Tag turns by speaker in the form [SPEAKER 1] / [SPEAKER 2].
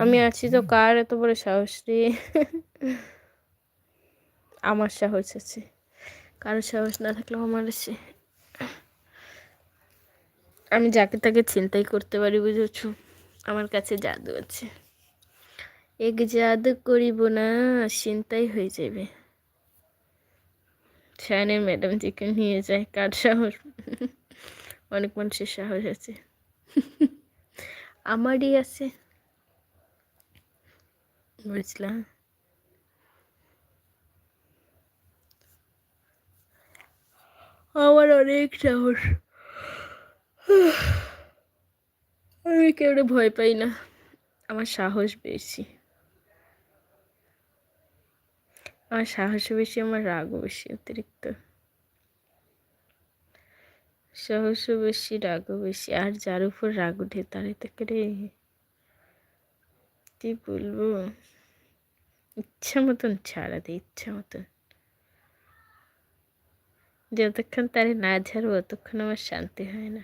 [SPEAKER 1] আমি আছি তো, কার এত বড় সাহস রে? আমার সাহস আছে, কারো সাহস না থাকলেও আমার আছে। আমি যাকে তাকে ছিনতাই করতে পারি, বুঝেছ? আমার কাছে জাদু আছে, এক জাদু করিব না, ছিনতাই হয়ে যাবে। শায়নের ম্যাডামজিকে নিয়ে যায়, কার সাহস? অনেক মানুষের সাহস আছে, আমারই আছে, বুঝলাম। আমার অনেক সাহস, আমি কেউ ভয় পাই না, আমার সাহস বেশি। আমার সাহসও বেশি, আমার রাগও বেশি, অতিরিক্ত সাহসও বেশি, রাগও বেশি। আর যার উপর রাগ উঠে তারে তাকে রে কি বলবো, ইচ্ছা মতন ছাড়া দেয়, ইচ্ছা মতন। যতক্ষণ তারে না ছাড়বো ততক্ষণ আমার শান্তি হয় না।